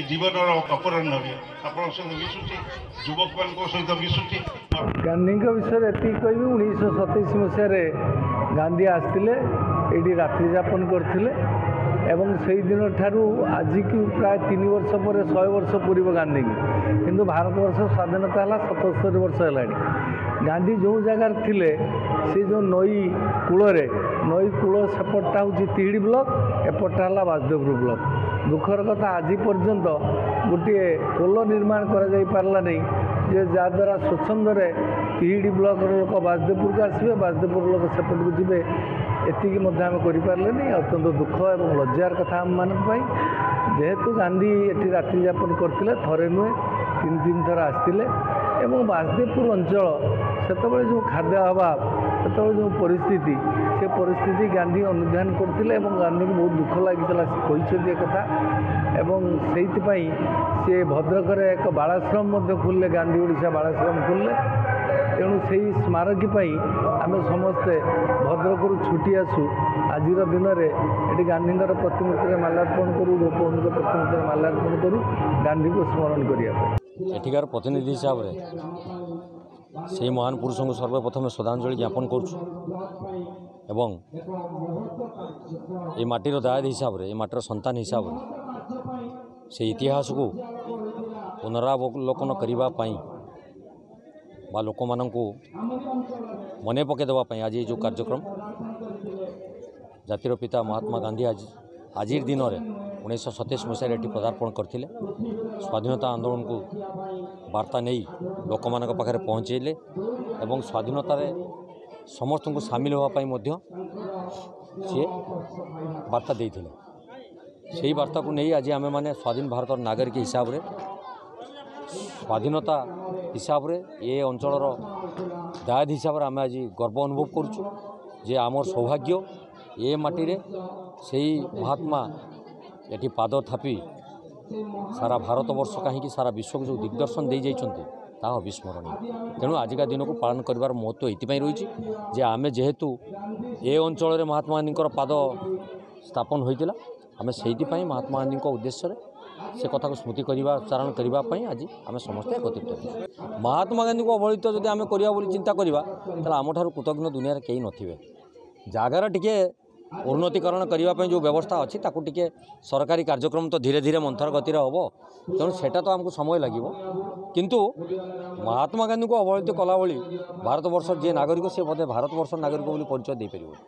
जीवन अपराह्न भी आप मिशुची युवक मान सहित मिशुची। गांधी विषय ये कह 1927 मसीह गांधी आसते ये रात्रि यापन करते एवं से दिन ठारू आज की प्राय 3 वर्ष पर 100 वर्ष पूर्व गांधी की किंतु भारत वर्ष स्वाधीनता है 77 वर्ष है। गांधी जो जगार थिले से जो नई कूल सेपटा हूँ तिहिड़ी ब्लॉक एपटा है बासदेवपुर ब्लॉक। दुखर कथा आज पर्यंत गोटे पोल निर्माण कराला नहीं जे जहाद्वारा स्वच्छंदे तिहिड़ी ब्लॉक लोक बासदेवपुर को आसवे बासदेवपुर लोक सेपट को जी एतिकी आम करें अत्यंत दुख और लज्जार कथा आम मान जेहेतु गांधी ये रात्रि यापन करते थे नुहे 3 थर आसते एवं बासदेवपुर अंचल से जो खाद्य अभाव से जो परिस्थिति से परिस्थिति गांधी अनुधान करते गांधी को बहुत दुख लगी कथा एवं से भद्रक एक बालाश्रम खोलले गांधी ओडिशा बालाश्रम खोलले तेणु से स्मारकी आम समस्ते भद्रक छुटी आसू आज दिन में ये गांधी प्रतिमूर्ति माल्यार्पण करूँ गोपबंधु प्रतिमूर्ति माल्यार्पण करूँ गांधी को स्मरण करने एठिकार प्रतिनिधि हिसाब से महान पुरुष को सर्वप्रथम श्रद्धांजलि ज्ञापन करुँ एवं ये माटीर दायद हिसाब से माटीर संतान हिसाब से इतिहास को पुनरावलोकन करने बा लोक मान मन पकई देवाई आज जो कार्यक्रम जातिर पिता महात्मा गांधी आज दिन में 1927 मसीह ये पदार्पण करते स्वाधीनता आंदोलन को वार्ता नहीं लोक मान पाखे पहुँचेले एवं स्वाधीनतार समस्त को सामिल होगापी सी वार्ता देते से वार्ता को नहीं आज आम मैंने स्वाधीन भारत नागरिक हिसाब से स्वाधीनता हिसाब से ये अंचलर दायद हिसाब से आम आज गर्व अनुभव करुँ जे आमर सौभाग्य ये माटी से महात्मा ये पाद थापी सारा भारत वर्ष कहीं सारा विश्व को जो दिग्दर्शन दे जाइए अविस्मरणीय। तेणु आजिका दिन को पालन कर महत्व ये रही जे आम जेहेतु ये अंचल महात्मा गांधी पाद स्थापन होता आम से महात्मा गांधी उद्देश्य से कथा को स्मृति करवा उच्चारण करने आज आम समस्ते एकत्रित महात्मा गांधी को अवहेलित जब आम करवा चिंता करवा तो आम ठार कृतज्ञ दुनिया कहीं नथिबे जगार टिके उन्नतीकरण करने जो व्यवस्था अच्छी टे सरकारी कार्यक्रम तो धीरे धीरे मंथर गति हम तेणु सेटा तो आमको समय लगे किंतु महात्मा गांधी को अवहेलित कला भारत वर्ष जे नागरिक सी बोधे भारत वर्ष नागरिक परिचय दे पार।